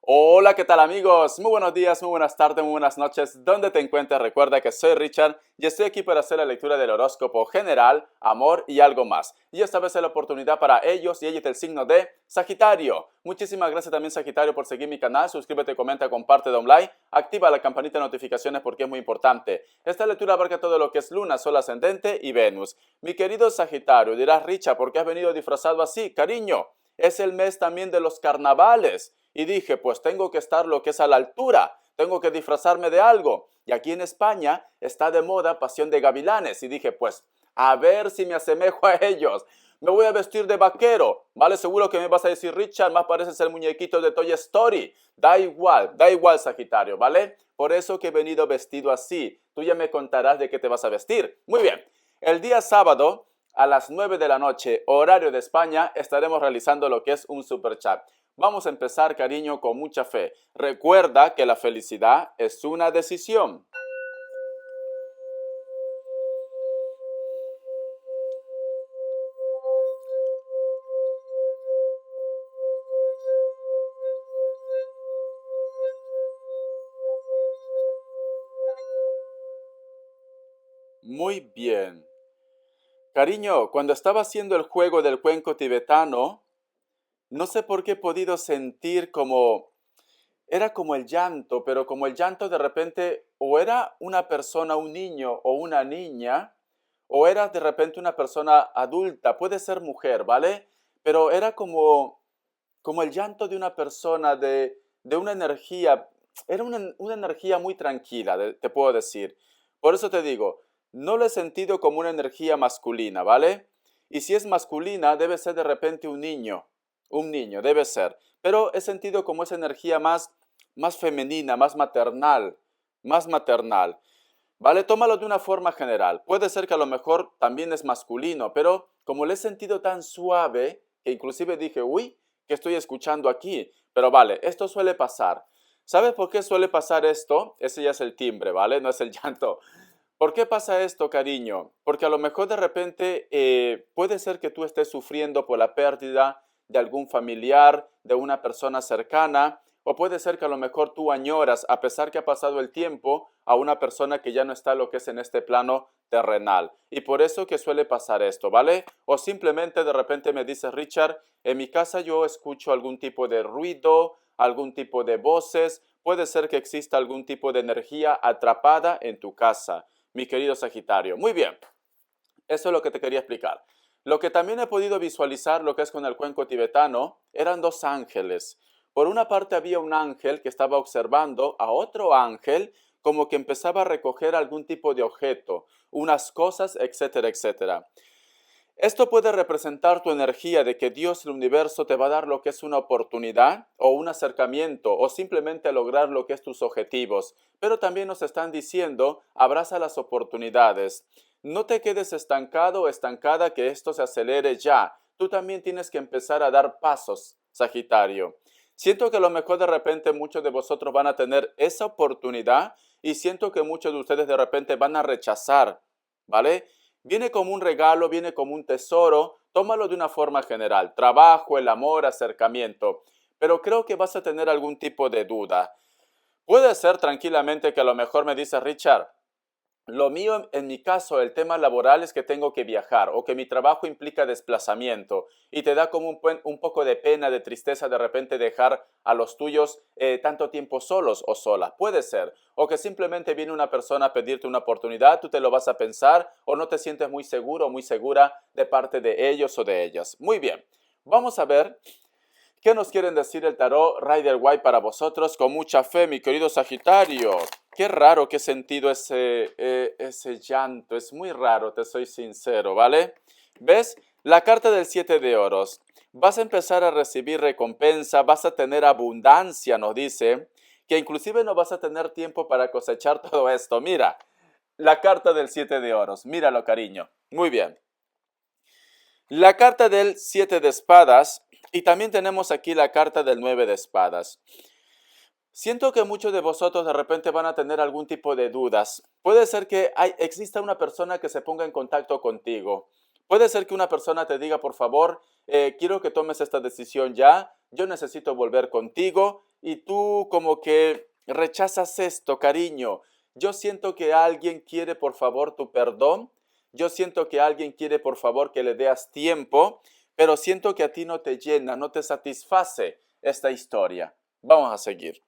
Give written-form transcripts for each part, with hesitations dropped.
Hola, ¿qué tal amigos? Muy buenos días, muy buenas tardes, muy buenas noches. ¿Dónde te encuentres? Recuerda que soy Richard y estoy aquí para hacer la lectura del horóscopo general, amor y algo más. Y esta vez es la oportunidad para ellos y ellas del signo de Sagitario. Muchísimas gracias también Sagitario por seguir mi canal. Suscríbete, comenta, comparte, da un like. Activa la campanita de notificaciones porque es muy importante. Esta lectura abarca todo lo que es Luna, Sol ascendente y Venus. Mi querido Sagitario, dirás Richard, ¿por qué has venido disfrazado así? Cariño, es el mes también de los carnavales. Y dije, pues tengo que estar lo que es a la altura, tengo que disfrazarme de algo. Y aquí en España está de moda Pasión de Gavilanes. Y dije, pues a ver si me asemejo a ellos. Me voy a vestir de vaquero, ¿vale? Seguro que me vas a decir, Richard, más pareces el muñequito de Toy Story. Da igual, Sagitario, ¿vale? Por eso que he venido vestido así. Tú ya me contarás de qué te vas a vestir. Muy bien. El día sábado, a las 9 de la noche, horario de España, estaremos realizando lo que es un super chat. Vamos a empezar, cariño, con mucha fe. Recuerda que la felicidad es una decisión. Muy bien. Cariño, cuando estaba haciendo el juego del cuenco tibetano, no sé por qué he podido sentir como era como el llanto, pero como el llanto de repente o era una persona, un niño o una niña, o era de repente una persona adulta, puede ser mujer, ¿vale? Pero era como el llanto de una persona, de una energía, era una energía muy tranquila, te puedo decir. Por eso te digo, no lo he sentido como una energía masculina, ¿vale? Y si es masculina, debe ser de repente un niño, debe ser. Pero he sentido como esa energía más femenina, más maternal. ¿Vale? Tómalo de una forma general. Puede ser que a lo mejor también es masculino, pero como le he sentido tan suave, que inclusive dije, uy, ¿qué estoy escuchando aquí? Pero vale, esto suele pasar. ¿Sabes por qué suele pasar esto? Ese ya es el timbre, ¿vale? No es el llanto. ¿Por qué pasa esto, cariño? Porque a lo mejor de repente puede ser que tú estés sufriendo por la pérdida de algún familiar, de una persona cercana, o puede ser que a lo mejor tú añoras, a pesar que ha pasado el tiempo, a una persona que ya no está lo que es en este plano terrenal. Y por eso que suele pasar esto, ¿vale? O simplemente de repente me dice Richard, en mi casa yo escucho algún tipo de ruido, algún tipo de voces, puede ser que exista algún tipo de energía atrapada en tu casa, mi querido Sagitario. Muy bien, eso es lo que te quería explicar. Lo que también he podido visualizar, lo que es con el cuenco tibetano, eran dos ángeles. Por una parte había un ángel que estaba observando a otro ángel como que empezaba a recoger algún tipo de objeto, unas cosas, etcétera, etcétera. Esto puede representar tu energía de que Dios, el universo, te va a dar lo que es una oportunidad o un acercamiento o simplemente lograr lo que es tus objetivos. Pero también nos están diciendo, abraza las oportunidades. No te quedes estancado o estancada que esto se acelere ya. Tú también tienes que empezar a dar pasos, Sagitario. Siento que a lo mejor de repente muchos de vosotros van a tener esa oportunidad y siento que muchos de ustedes de repente van a rechazar, ¿vale? Viene como un regalo, viene como un tesoro, tómalo de una forma general, trabajo, el amor, acercamiento, pero creo que vas a tener algún tipo de duda. Puede ser tranquilamente que a lo mejor me dice Richard, lo mío, en mi caso, el tema laboral es que tengo que viajar o que mi trabajo implica desplazamiento y te da como un poco de pena, de tristeza de repente dejar a los tuyos tanto tiempo solos o solas. Puede ser. O que simplemente viene una persona a pedirte una oportunidad, tú te lo vas a pensar o no te sientes muy seguro o muy segura de parte de ellos o de ellas. Muy bien. Vamos a ver ¿qué nos quieren decir el tarot Rider White para vosotros? Con mucha fe, mi querido Sagitario. Qué raro que he sentido ese llanto. Es muy raro, te soy sincero, ¿vale? ¿Ves? La carta del 7 de oros. Vas a empezar a recibir recompensa, vas a tener abundancia, nos dice, que inclusive no vas a tener tiempo para cosechar todo esto. Mira, la carta del 7 de oros. Míralo, cariño. Muy bien. La carta del 7 de espadas y también tenemos aquí la carta del 9 de espadas. Siento que muchos de vosotros de repente van a tener algún tipo de dudas. Puede ser que exista una persona que se ponga en contacto contigo. Puede ser que una persona te diga, por favor, quiero que tomes esta decisión ya, yo necesito volver contigo. y tú como que rechazas esto, cariño. Yo siento que alguien quiere por favor tu perdón. Yo siento que alguien quiere por favor que le des tiempo, pero siento que a ti no te llena, no te satisface esta historia. Vamos a seguir.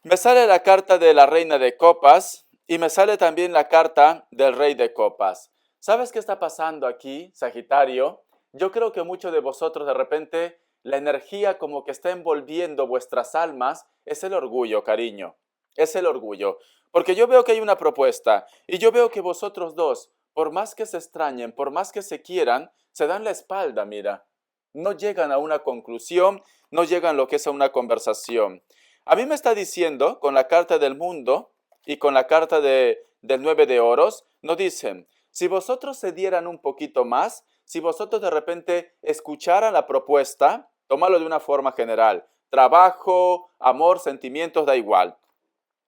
Me sale la carta de la reina de copas y me sale también la carta del rey de copas. ¿Sabes qué está pasando aquí, Sagitario? Yo creo que muchos de vosotros de repente la energía como que está envolviendo vuestras almas es el orgullo, cariño. Es el orgullo. Porque yo veo que hay una propuesta y yo veo que vosotros dos, por más que se extrañen, por más que se quieran, se dan la espalda, mira. No llegan a una conclusión, no llegan lo que es a una conversación. A mí me está diciendo, con la carta del mundo y con la carta del 9 de oros, nos dicen, si vosotros se dieran un poquito más, si vosotros de repente escucharan la propuesta, tómalo de una forma general, trabajo, amor, sentimientos, da igual.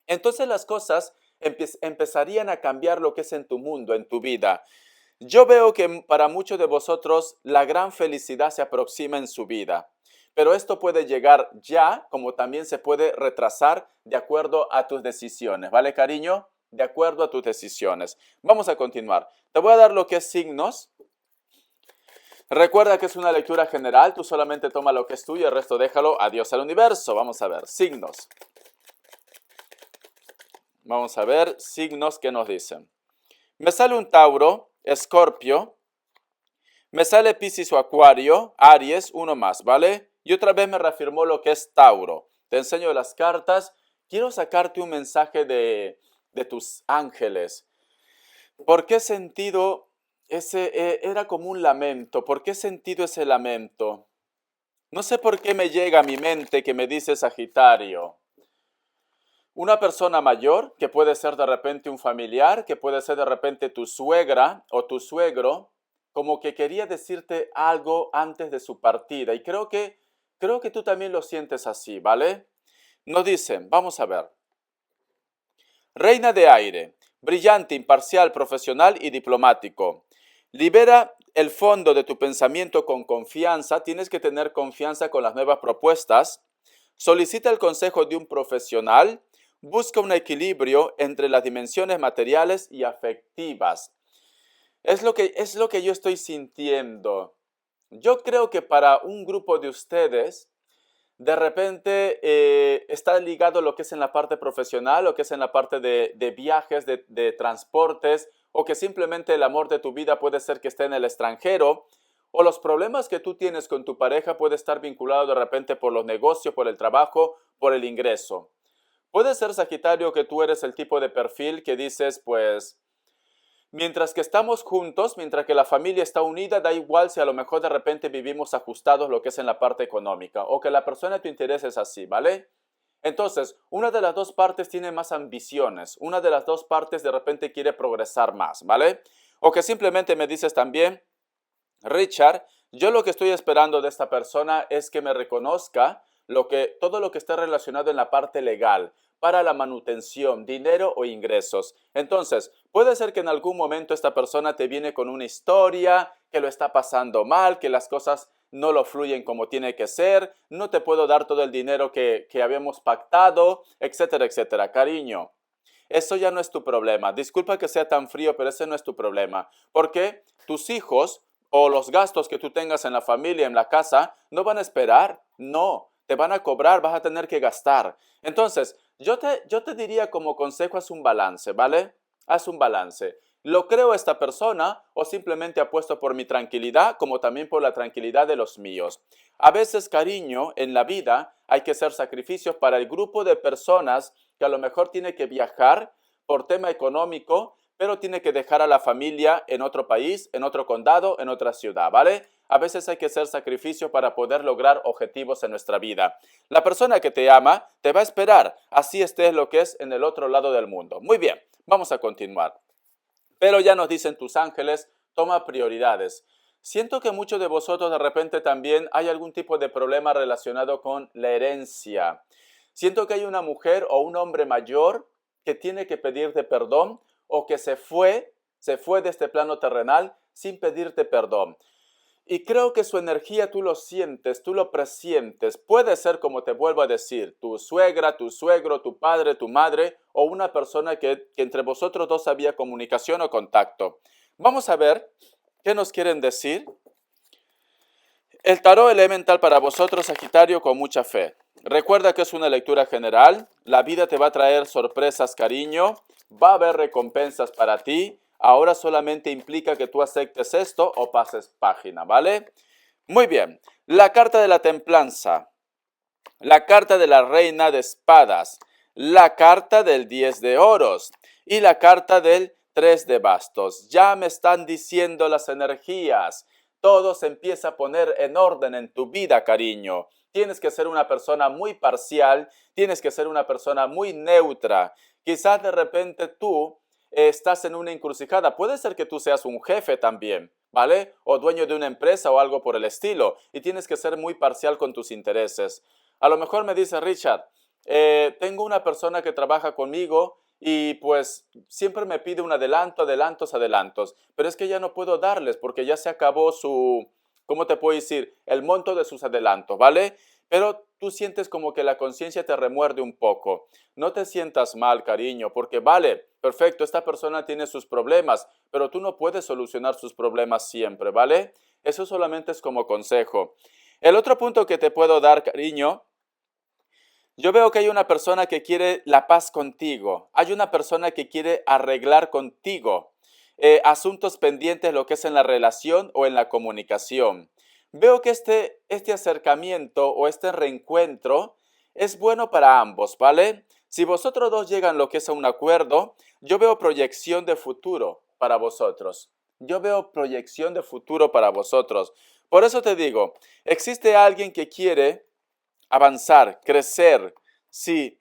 Entonces las cosas empezarían a cambiar lo que es en tu mundo, en tu vida. Yo veo que para muchos de vosotros la gran felicidad se aproxima en su vida, pero esto puede llegar ya, como también se puede retrasar de acuerdo a tus decisiones, ¿vale, cariño? De acuerdo a tus decisiones. Vamos a continuar. Te voy a dar lo que es signos. Recuerda que es una lectura general, tú solamente toma lo que es tuyo y el resto déjalo a Dios al universo. Vamos a ver, signos. Vamos a ver signos que nos dicen. Me sale un Tauro, Escorpio, me sale Piscis o Acuario, Aries, uno más, ¿vale? Y otra vez me reafirmó lo que es Tauro. Te enseño las cartas. Quiero sacarte un mensaje de tus ángeles. ¿Por qué sentido era como un lamento? ¿Por qué sentido ese lamento? No sé por qué me llega a mi mente que me dice Sagitario. Una persona mayor, que puede ser de repente un familiar, que puede ser de repente tu suegra o tu suegro, como que quería decirte algo antes de su partida. Y creo que tú también lo sientes así, ¿vale? Nos dicen, vamos a ver. Reina de aire, brillante, imparcial, profesional y diplomático. Libera el fondo de tu pensamiento con confianza. Tienes que tener confianza con las nuevas propuestas. Solicita el consejo de un profesional. Busca un equilibrio entre las dimensiones materiales y afectivas. Es lo que yo estoy sintiendo. Yo creo que para un grupo de ustedes, de repente está ligado lo que es en la parte profesional, lo que es en la parte de viajes, de transportes, o que simplemente el amor de tu vida puede ser que esté en el extranjero, o los problemas que tú tienes con tu pareja puede estar vinculado de repente por los negocios, por el trabajo, por el ingreso. Puede ser, Sagitario, que tú eres el tipo de perfil que dices, pues, mientras que estamos juntos, mientras que la familia está unida, da igual si a lo mejor de repente vivimos ajustados lo que es en la parte económica o que la persona de tu interés es así, ¿vale? Entonces, una de las dos partes tiene más ambiciones, una de las dos partes de repente quiere progresar más, ¿vale? O que simplemente me dices también, Richard, yo lo que estoy esperando de esta persona es que me reconozca todo lo que está relacionado en la parte legal para la manutención, dinero o ingresos. Entonces, puede ser que en algún momento esta persona te viene con una historia, que lo está pasando mal, que las cosas no lo fluyen como tiene que ser, no te puedo dar todo el dinero que habíamos pactado, etcétera, etcétera. Cariño, eso ya no es tu problema. Disculpa que sea tan frío, pero ese no es tu problema. Porque tus hijos o los gastos que tú tengas en la familia, en la casa, no van a esperar. No, te van a cobrar, vas a tener que gastar. Entonces, yo te diría como consejo, haz un balance, ¿vale? Haz un balance. ¿Lo creo a esta persona o simplemente apuesto por mi tranquilidad como también por la tranquilidad de los míos? A veces, cariño, en la vida hay que hacer sacrificios para el grupo de personas que a lo mejor tiene que viajar por tema económico, pero tiene que dejar a la familia en otro país, en otro condado, en otra ciudad, ¿vale? A veces hay que hacer sacrificios para poder lograr objetivos en nuestra vida. La persona que te ama te va a esperar, así estés lo que es en el otro lado del mundo. Muy bien, vamos a continuar. Pero ya nos dicen tus ángeles, toma prioridades. Siento que muchos de vosotros de repente también hay algún tipo de problema relacionado con la herencia. Siento que hay una mujer o un hombre mayor que tiene que pedirte perdón o que se fue de este plano terrenal sin pedirte perdón. Y creo que su energía tú lo sientes, tú lo presientes. Puede ser, como te vuelvo a decir, tu suegra, tu suegro, tu padre, tu madre o una persona que entre vosotros dos había comunicación o contacto. Vamos a ver qué nos quieren decir. El tarot elemental para vosotros, Sagitario, con mucha fe. Recuerda que es una lectura general. La vida te va a traer sorpresas, cariño. Va a haber recompensas para ti. Ahora solamente implica que tú aceptes esto o pases página, ¿vale? Muy bien. La carta de la templanza. La carta de la reina de espadas. La carta del 10 de oros. Y la carta del 3 de bastos. Ya me están diciendo las energías. Todo se empieza a poner en orden en tu vida, cariño. Tienes que ser una persona muy parcial, tienes que ser una persona muy neutra. Quizás de repente tú estás en una encrucijada. Puede ser que tú seas un jefe también, ¿vale? O dueño de una empresa o algo por el estilo. Y tienes que ser muy parcial con tus intereses. A lo mejor me dice Richard, tengo una persona que trabaja conmigo y pues siempre me pide un adelantos, pero es que ya no puedo darles porque ya se acabó su, ¿cómo te puedo decir? El monto de sus adelantos, ¿vale? Pero tú sientes como que la conciencia te remuerde un poco. No te sientas mal, cariño, porque vale, perfecto, esta persona tiene sus problemas, pero tú no puedes solucionar sus problemas siempre, ¿vale? Eso solamente es como consejo. El otro punto que te puedo dar, cariño, yo veo que hay una persona que quiere la paz contigo. Hay una persona que quiere arreglar contigo asuntos pendientes, lo que es en la relación o en la comunicación. Veo que este acercamiento o este reencuentro es bueno para ambos, ¿vale? Si vosotros dos llegan lo que es a un acuerdo, yo veo proyección de futuro para vosotros. Yo veo proyección de futuro para vosotros. Por eso te digo, existe alguien que quiere avanzar, crecer. Sí,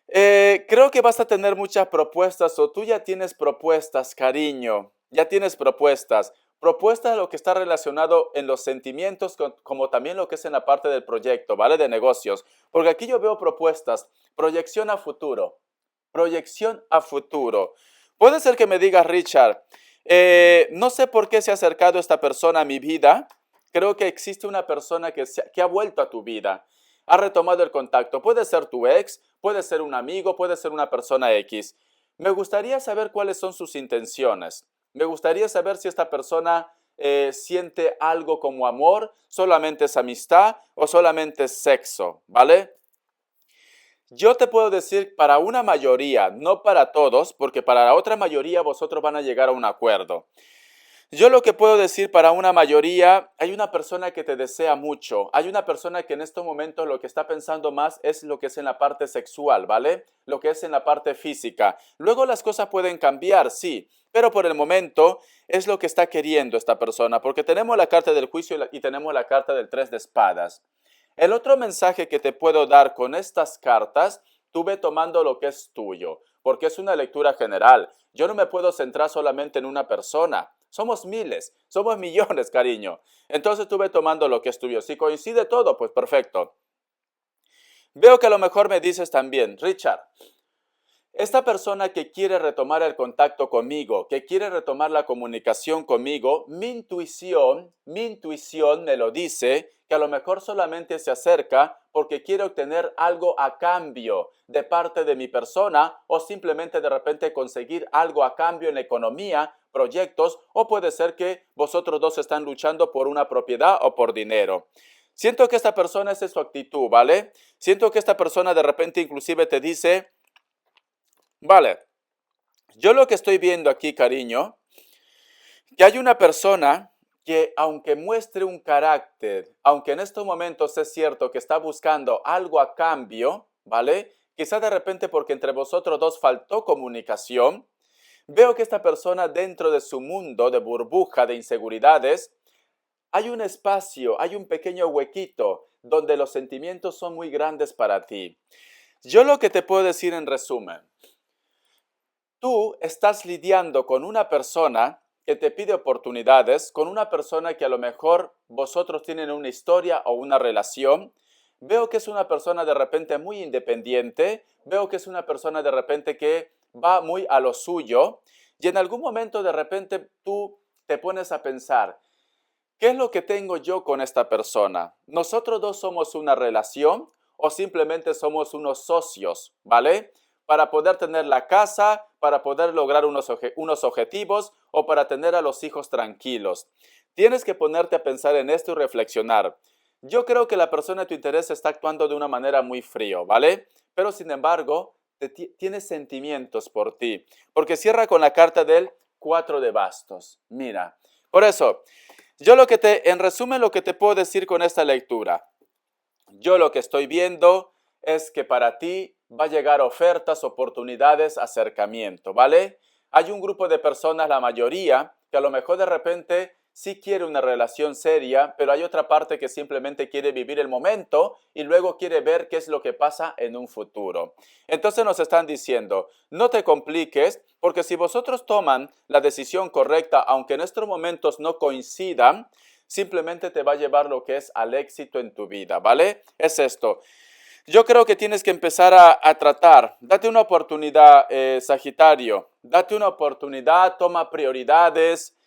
creo que vas a tener muchas propuestas o tú ya tienes propuestas, cariño. Ya tienes propuestas. Propuestas de lo que está relacionado en los sentimientos como también lo que es en la parte del proyecto, ¿vale? De negocios. Porque aquí yo veo propuestas. Proyección a futuro. Proyección a futuro. Puede ser que me digas, Richard, no sé por qué se ha acercado esta persona a mi vida. Creo que existe una persona que ha vuelto a tu vida, ha retomado el contacto. Puede ser tu ex, puede ser un amigo, puede ser una persona X. Me gustaría saber cuáles son sus intenciones. Me gustaría saber si esta persona siente algo como amor, solamente es amistad o solamente es sexo, ¿vale? Yo te puedo decir para una mayoría, no para todos, porque para la otra mayoría vosotros van a llegar a un acuerdo. Yo lo que puedo decir para una mayoría, hay una persona que te desea mucho, hay una persona que en estos momentos lo que está pensando más es lo que es en la parte sexual, ¿vale? Lo que es en la parte física. Luego las cosas pueden cambiar, sí, pero por el momento es lo que está queriendo esta persona, porque tenemos la carta del juicio y tenemos la carta del 3 de espadas. El otro mensaje que te puedo dar con estas cartas, tú ve tomando lo que es tuyo, porque es una lectura general. Yo no me puedo centrar solamente en una persona. Somos miles, somos millones, cariño. Entonces tú ve tomando lo que es tuyo. Si coincide todo, pues perfecto. Veo que a lo mejor me dices también, Richard, esta persona que quiere retomar el contacto conmigo, que quiere retomar la comunicación conmigo, mi intuición me lo dice que a lo mejor solamente se acerca porque quiere obtener algo a cambio de parte de mi persona o simplemente de repente conseguir algo a cambio en la economía, proyectos, o puede ser que vosotros dos están luchando por una propiedad o por dinero. Siento que esta persona esa es su actitud, ¿vale? Siento que esta persona de repente inclusive te dice, vale, yo lo que estoy viendo aquí, cariño, que hay una persona que aunque muestre un carácter, aunque en estos momentos es cierto que está buscando algo a cambio, ¿vale? Quizá de repente porque entre vosotros dos faltó comunicación, veo que esta persona dentro de su mundo de burbuja de inseguridades, hay un espacio, hay un pequeño huequito donde los sentimientos son muy grandes para ti. Yo lo que te puedo decir en resumen, tú estás lidiando con una persona que te pide oportunidades, con una persona que a lo mejor vosotros tienen una historia o una relación. Veo que es una persona de repente muy independiente, veo que es una persona de repente que va muy a lo suyo y en algún momento de repente tú te pones a pensar, ¿Qué es lo que tengo yo con esta persona? ¿Nosotros dos somos una relación o simplemente somos unos socios, ¿vale? Para poder tener la casa, para poder lograr unos objetivos o para tener a los hijos tranquilos. Tienes que ponerte a pensar en esto y reflexionar. Yo creo que la persona de tu interés está actuando de una manera muy frío, ¿vale? Pero sin embargo, tiene sentimientos por ti. Porque cierra con la carta del 4 de bastos. Mira, por eso, en resumen, lo que te puedo decir con esta lectura, yo lo que estoy viendo es que para ti va a llegar ofertas, oportunidades, acercamiento, ¿vale? Hay un grupo de personas, la mayoría, que a lo mejor de repente sí quiere una relación seria, pero hay otra parte que simplemente quiere vivir el momento y luego quiere ver qué es lo que pasa en un futuro. Entonces nos están diciendo, no te compliques, porque si vosotros toman la decisión correcta, aunque en estos momentos no coincidan, simplemente te va a llevar lo que es al éxito en tu vida, ¿vale? Es esto. Yo creo que tienes que empezar a tratar. Date una oportunidad, Sagitario. Date una oportunidad, toma prioridades.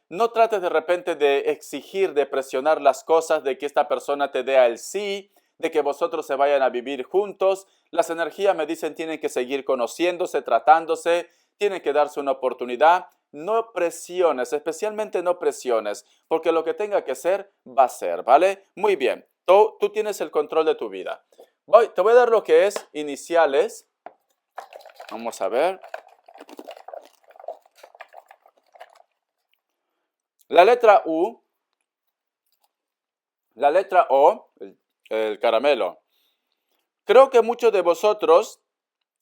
No trates de repente de exigir, de presionar las cosas, de que esta persona te dé el sí, de que vosotros se vayan a vivir juntos. Las energías me dicen tienen que seguir conociéndose, tratándose, tienen que darse una oportunidad. No presiones, especialmente no presiones, porque lo que tenga que ser, va a ser, ¿vale? Muy bien, tú tienes el control de tu vida. Te voy a dar lo que es iniciales. Vamos a ver. La letra U, la letra O, el caramelo. Creo que muchos de vosotros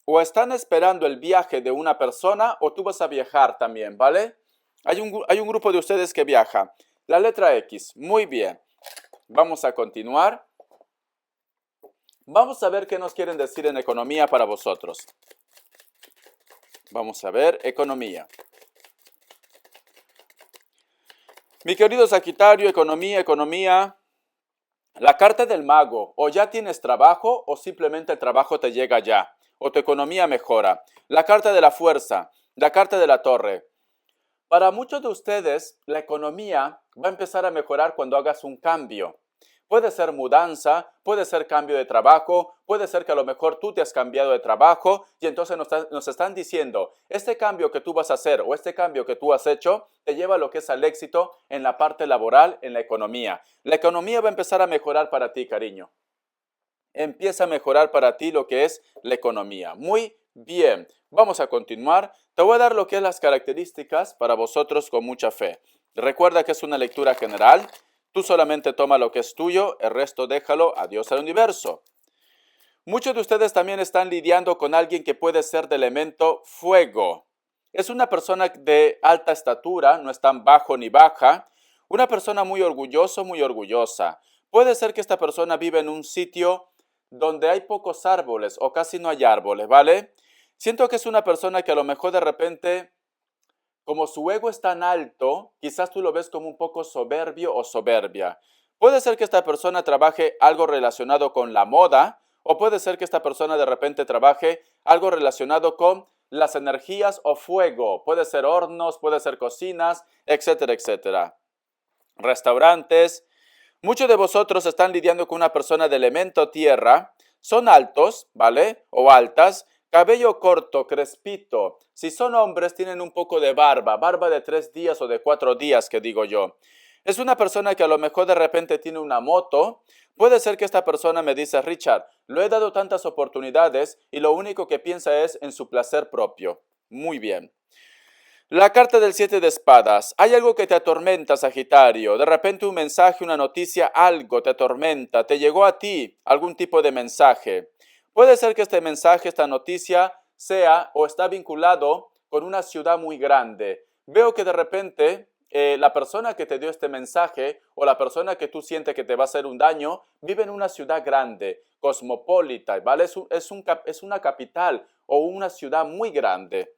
o están esperando el viaje de una persona o tú vas a viajar también, ¿vale? Hay un grupo de ustedes que viaja. La letra X, muy bien. Vamos a continuar. Vamos a ver qué nos quieren decir en economía para vosotros. Vamos a ver, economía. Mi querido Sagitario, economía. La carta del mago, o ya tienes trabajo o simplemente el trabajo te llega ya, o tu economía mejora. La carta de la fuerza, la carta de la torre. Para muchos de ustedes, la economía va a empezar a mejorar cuando hagas un cambio. Puede ser mudanza, puede ser cambio de trabajo, puede ser que a lo mejor tú te has cambiado de trabajo y entonces nos están diciendo, este cambio que tú vas a hacer o este cambio que tú has hecho te lleva a lo que es al éxito en la parte laboral, en la economía. La economía va a empezar a mejorar para ti, cariño. Empieza a mejorar para ti lo que es la economía. Muy bien, vamos a continuar. Te voy a dar lo que es las características para vosotros con mucha fe. Recuerda que es una lectura general. Tú solamente toma lo que es tuyo, el resto déjalo a Dios al universo. Muchos de ustedes también están lidiando con alguien que puede ser de elemento fuego. Es una persona de alta estatura, no es tan bajo ni baja. Una persona muy orgulloso, muy orgullosa. Puede ser que esta persona vive en un sitio donde hay pocos árboles o casi no hay árboles, ¿vale? Siento que es una persona que a lo mejor de repente, como su ego es tan alto, quizás tú lo ves como un poco soberbio o soberbia. Puede ser que esta persona trabaje algo relacionado con la moda, o puede ser que esta persona de repente trabaje algo relacionado con las energías o fuego. Puede ser hornos, puede ser cocinas, etcétera, etcétera. Restaurantes. Muchos de vosotros están lidiando con una persona de elemento tierra. Son altos, ¿vale? O altas. Cabello corto, crespito. Si son hombres, tienen un poco de barba. Barba de 3 días o de 4 días, que digo yo. Es una persona que a lo mejor de repente tiene una moto. Puede ser que esta persona me dice, Richard, lo he dado tantas oportunidades y lo único que piensa es en su placer propio. Muy bien. La carta del 7 de espadas. Hay algo que te atormenta, Sagitario. De repente un mensaje, una noticia, algo te atormenta. Te llegó a ti algún tipo de mensaje. Puede ser que este mensaje, esta noticia, sea o está vinculado con una ciudad muy grande. Veo que de repente la persona que te dio este mensaje o la persona que tú sientes que te va a hacer un daño vive en una ciudad grande, cosmopolita, ¿vale? Es una capital o una ciudad muy grande.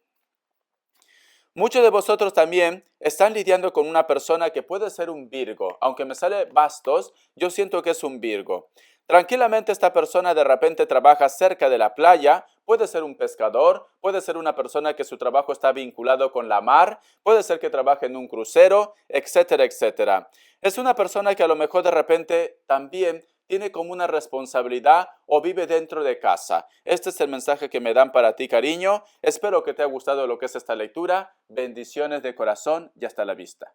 Muchos de vosotros también están lidiando con una persona que puede ser un Virgo. Aunque me sale bastos, yo siento que es un Virgo. Tranquilamente esta persona de repente trabaja cerca de la playa, puede ser un pescador, puede ser una persona que su trabajo está vinculado con la mar, puede ser que trabaje en un crucero, etcétera, etcétera. Es una persona que a lo mejor de repente también tiene como una responsabilidad o vive dentro de casa. Este es el mensaje que me dan para ti, cariño. Espero que te haya gustado lo que es esta lectura. Bendiciones de corazón y hasta la vista.